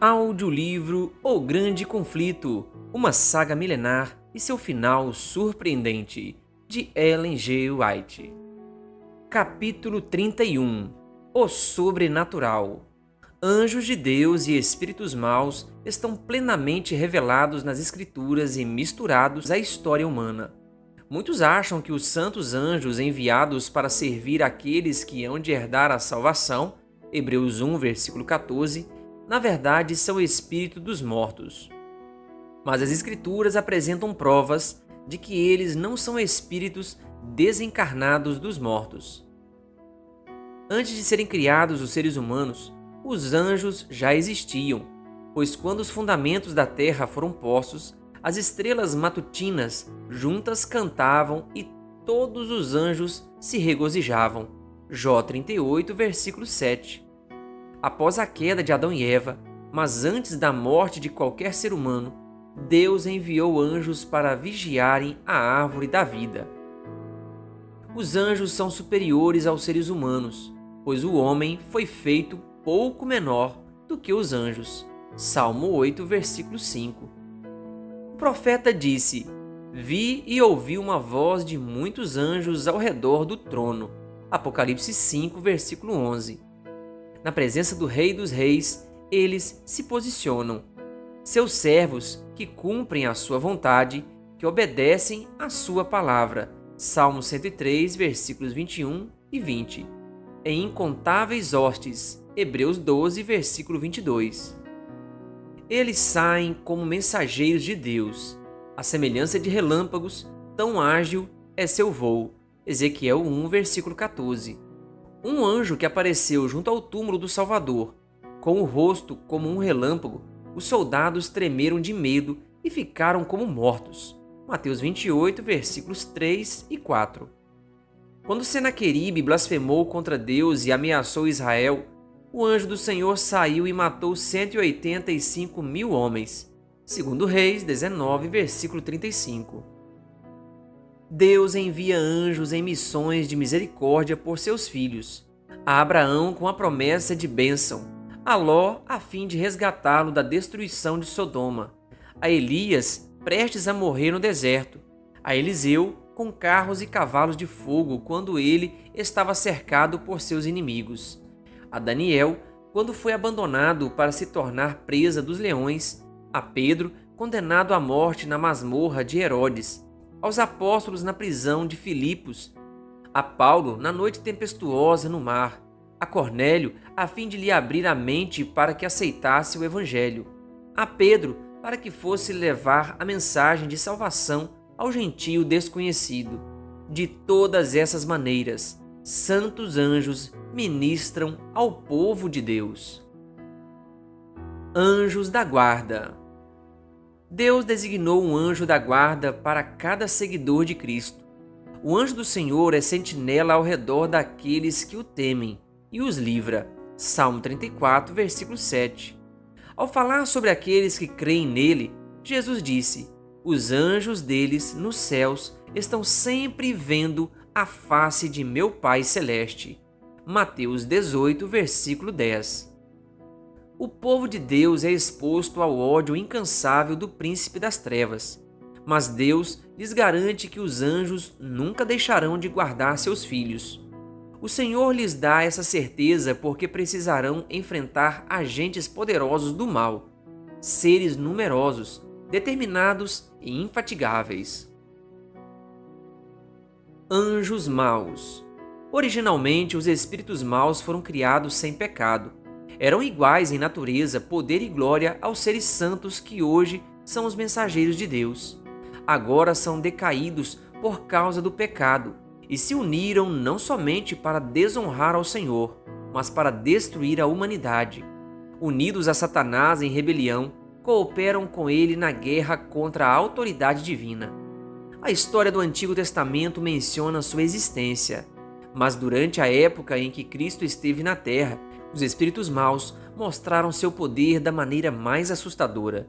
Audiolivro O Grande Conflito, uma saga milenar e seu final surpreendente, de Ellen G. White. Capítulo 31. O Sobrenatural. Anjos de Deus e espíritos maus estão plenamente revelados nas Escrituras e misturados à história humana. Muitos acham que os santos anjos enviados para servir aqueles que hão de herdar a salvação, Hebreus 1, versículo 14, na verdade são espíritos dos mortos. Mas as Escrituras apresentam provas de que eles não são espíritos desencarnados dos mortos. Antes de serem criados os seres humanos, os anjos já existiam, pois quando os fundamentos da terra foram postos, as estrelas matutinas juntas cantavam e todos os anjos se regozijavam. Jó 38, versículo 7. Após a queda de Adão e Eva, mas antes da morte de qualquer ser humano, Deus enviou anjos para vigiarem a árvore da vida. Os anjos são superiores aos seres humanos, pois o homem foi feito pouco menor do que os anjos. Salmo 8, versículo 5. O profeta disse: Vi e ouvi uma voz de muitos anjos ao redor do trono. Apocalipse 5, versículo 11. Na presença do Rei dos Reis, eles se posicionam. Seus servos que cumprem a sua vontade, que obedecem à sua palavra. Salmo 103, versículos 21 e 20. Em incontáveis hostes. Hebreus 12, versículo 22. Eles saem como mensageiros de Deus. A semelhança de relâmpagos, tão ágil é seu voo. Ezequiel 1, versículo 14. Um anjo que apareceu junto ao túmulo do Salvador, com o rosto como um relâmpago, os soldados tremeram de medo e ficaram como mortos. Mateus 28, versículos 3 e 4. Quando Senaqueribe blasfemou contra Deus e ameaçou Israel, o anjo do Senhor saiu e matou 185 mil homens. Segundo Reis 19, versículo 35. Deus envia anjos em missões de misericórdia por seus filhos. A Abraão com a promessa de bênção, a Ló a fim de resgatá-lo da destruição de Sodoma, a Elias prestes a morrer no deserto, a Eliseu com carros e cavalos de fogo quando ele estava cercado por seus inimigos, a Daniel quando foi abandonado para se tornar presa dos leões, a Pedro condenado à morte na masmorra de Herodes, aos apóstolos na prisão de Filipos, a Paulo na noite tempestuosa no mar, a Cornélio a fim de lhe abrir a mente para que aceitasse o evangelho, a Pedro para que fosse levar a mensagem de salvação ao gentio desconhecido. De todas essas maneiras, santos anjos ministram ao povo de Deus. Anjos da guarda. Deus designou um anjo da guarda para cada seguidor de Cristo. O anjo do Senhor é sentinela ao redor daqueles que o temem e os livra. Salmo 34, versículo 7. Ao falar sobre aqueles que creem nele, Jesus disse: os anjos deles nos céus estão sempre vendo a face de meu Pai Celeste. Mateus 18, versículo 10. O povo de Deus é exposto ao ódio incansável do príncipe das trevas, mas Deus lhes garante que os anjos nunca deixarão de guardar seus filhos. O Senhor lhes dá essa certeza porque precisarão enfrentar agentes poderosos do mal, seres numerosos, determinados e infatigáveis. Anjos maus. Originalmente, os espíritos maus foram criados sem pecado. Eram iguais em natureza, poder e glória aos seres santos que hoje são os mensageiros de Deus. Agora são decaídos por causa do pecado e se uniram não somente para desonrar ao Senhor, mas para destruir a humanidade. Unidos a Satanás em rebelião, cooperam com ele na guerra contra a autoridade divina. A história do Antigo Testamento menciona sua existência, mas durante a época em que Cristo esteve na terra, os espíritos maus mostraram seu poder da maneira mais assustadora.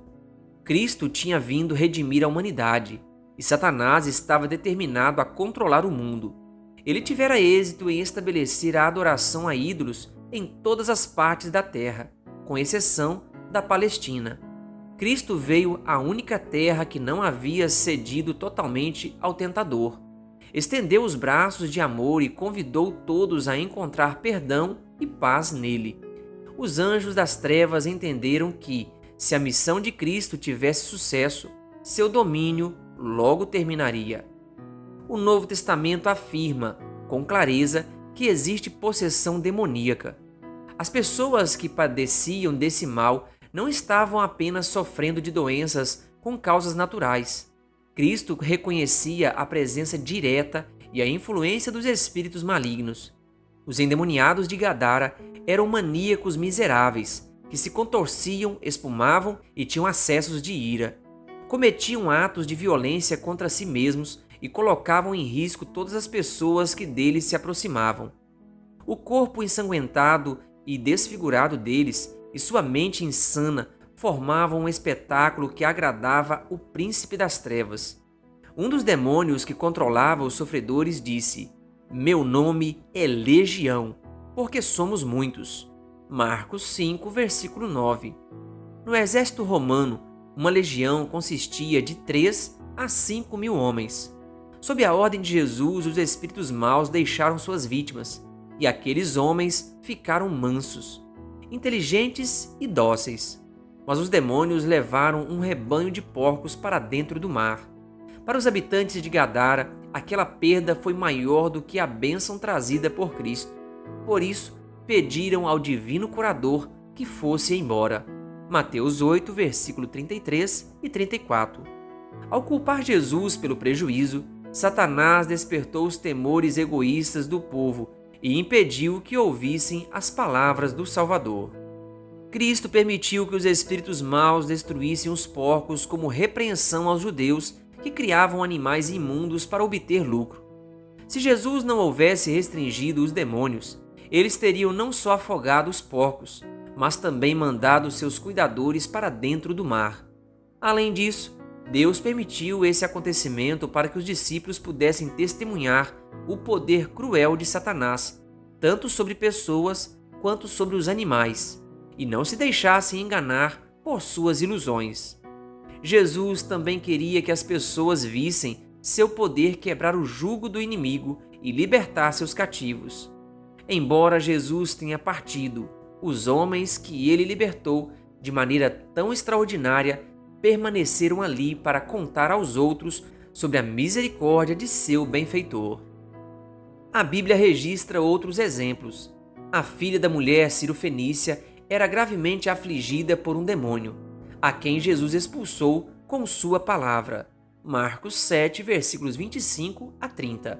Cristo tinha vindo redimir a humanidade, e Satanás estava determinado a controlar o mundo. Ele tivera êxito em estabelecer a adoração a ídolos em todas as partes da terra, com exceção da Palestina. Cristo veio à única terra que não havia cedido totalmente ao tentador. Estendeu os braços de amor e convidou todos a encontrar perdão e paz nele. Os anjos das trevas entenderam que, se a missão de Cristo tivesse sucesso, seu domínio logo terminaria. O Novo Testamento afirma, com clareza, que existe possessão demoníaca. As pessoas que padeciam desse mal não estavam apenas sofrendo de doenças com causas naturais. Cristo reconhecia a presença direta e a influência dos espíritos malignos. Os endemoniados de Gadara eram maníacos miseráveis, que se contorciam, espumavam e tinham acessos de ira. Cometiam atos de violência contra si mesmos e colocavam em risco todas as pessoas que deles se aproximavam. O corpo ensanguentado e desfigurado deles e sua mente insana formavam um espetáculo que agradava o príncipe das trevas. Um dos demônios que controlava os sofredores disse: "Meu nome é Legião, porque somos muitos." Marcos 5, versículo 9. No exército romano, uma legião consistia de 3 a 5 mil homens. Sob a ordem de Jesus, os espíritos maus deixaram suas vítimas, e aqueles homens ficaram mansos, inteligentes e dóceis. Mas os demônios levaram um rebanho de porcos para dentro do mar. Para os habitantes de Gadara, aquela perda foi maior do que a bênção trazida por Cristo. Por isso, pediram ao divino curador que fosse embora. Mateus 8, versículo 33 e 34. Ao culpar Jesus pelo prejuízo, Satanás despertou os temores egoístas do povo e impediu que ouvissem as palavras do Salvador. Cristo permitiu que os espíritos maus destruíssem os porcos como repreensão aos judeus que criavam animais imundos para obter lucro. Se Jesus não houvesse restringido os demônios, eles teriam não só afogado os porcos, mas também mandado seus cuidadores para dentro do mar. Além disso, Deus permitiu esse acontecimento para que os discípulos pudessem testemunhar o poder cruel de Satanás, tanto sobre pessoas quanto sobre os animais, e não se deixassem enganar por suas ilusões. Jesus também queria que as pessoas vissem seu poder quebrar o jugo do inimigo e libertar seus cativos. Embora Jesus tenha partido, os homens que ele libertou de maneira tão extraordinária permaneceram ali para contar aos outros sobre a misericórdia de seu benfeitor. A Bíblia registra outros exemplos. A filha da mulher cirofenícia era gravemente afligida por um demônio, a quem Jesus expulsou com sua palavra. Marcos 7, versículos 25 a 30.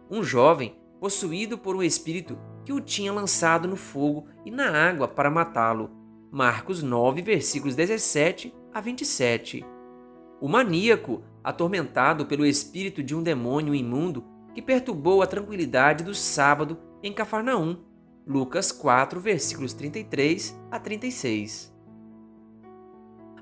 Um jovem, possuído por um espírito que o tinha lançado no fogo e na água para matá-lo. Marcos 9, versículos 17 a 27. O maníaco, atormentado pelo espírito de um demônio imundo que perturbou a tranquilidade do sábado em Cafarnaum. Lucas 4, versículos 33 a 36.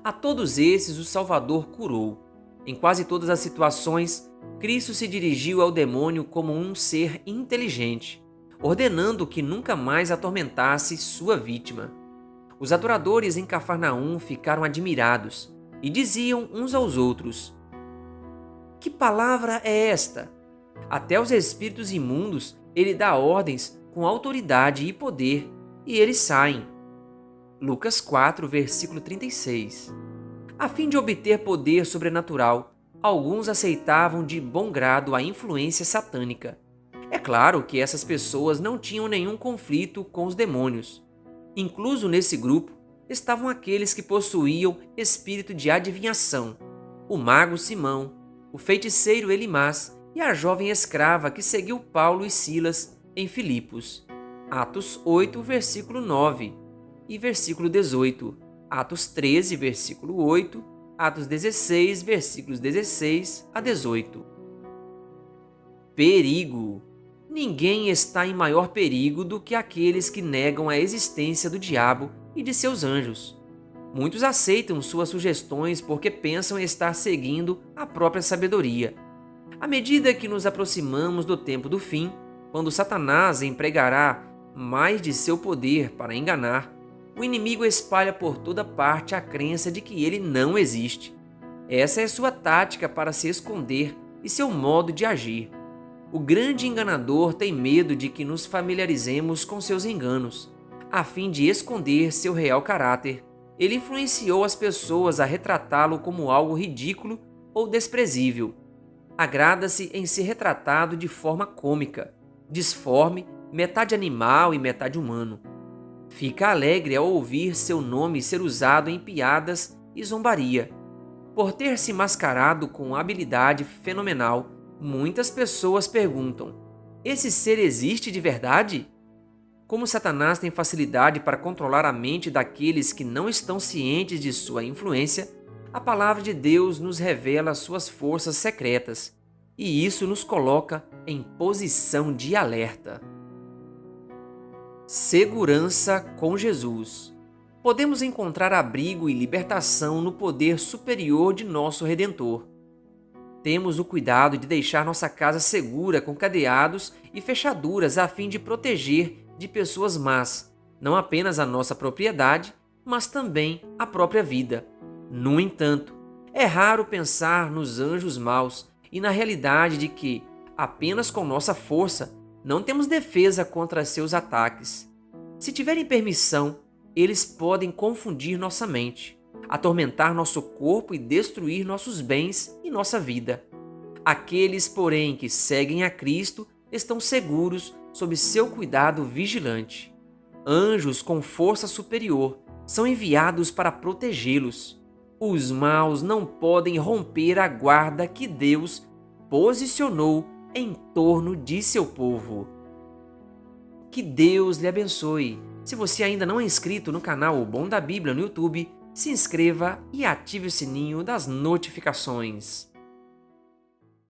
A todos esses o Salvador curou. Em quase todas as situações, Cristo se dirigiu ao demônio como um ser inteligente, ordenando que nunca mais atormentasse sua vítima. Os adoradores em Cafarnaum ficaram admirados e diziam uns aos outros: "Que palavra é esta? Até os espíritos imundos ele dá ordens com autoridade e poder, e eles saem." Lucas 4, versículo 36. A fim de obter poder sobrenatural, alguns aceitavam de bom grado a influência satânica. É claro que essas pessoas não tinham nenhum conflito com os demônios. Incluso nesse grupo estavam aqueles que possuíam espírito de adivinhação, o mago Simão, o feiticeiro Elimás e a jovem escrava que seguiu Paulo e Silas em Filipos. Atos 8, versículo 9 e versículo 18. Atos 13, versículo 8. Atos 16, versículos 16 a 18. Perigo. Ninguém está em maior perigo do que aqueles que negam a existência do diabo e de seus anjos. Muitos aceitam suas sugestões porque pensam estar seguindo a própria sabedoria. À medida que nos aproximamos do tempo do fim, quando Satanás empregará mais de seu poder para enganar, o inimigo espalha por toda parte a crença de que ele não existe. Essa é sua tática para se esconder e seu modo de agir. O grande enganador tem medo de que nos familiarizemos com seus enganos. A fim de esconder seu real caráter, ele influenciou as pessoas a retratá-lo como algo ridículo ou desprezível. Agrada-se em ser retratado de forma cômica, disforme, metade animal e metade humano. Fica alegre ao ouvir seu nome ser usado em piadas e zombaria. Por ter se mascarado com habilidade fenomenal, muitas pessoas perguntam: esse ser existe de verdade? Como Satanás tem facilidade para controlar a mente daqueles que não estão cientes de sua influência, a palavra de Deus nos revela suas forças secretas, e isso nos coloca em posição de alerta. Segurança com Jesus. Podemos encontrar abrigo e libertação no poder superior de nosso Redentor. Temos o cuidado de deixar nossa casa segura com cadeados e fechaduras a fim de proteger de pessoas más, não apenas a nossa propriedade, mas também a própria vida. No entanto, é raro pensar nos anjos maus e na realidade de que, apenas com nossa força, não temos defesa contra seus ataques. Se tiverem permissão, eles podem confundir nossa mente, atormentar nosso corpo e destruir nossos bens e nossa vida. Aqueles, porém, que seguem a Cristo estão seguros sob seu cuidado vigilante. Anjos com força superior são enviados para protegê-los. Os maus não podem romper a guarda que Deus posicionou em torno de seu povo. Que Deus lhe abençoe. Se você ainda não é inscrito no canal O Bom da Bíblia no YouTube, se inscreva e ative o sininho das notificações.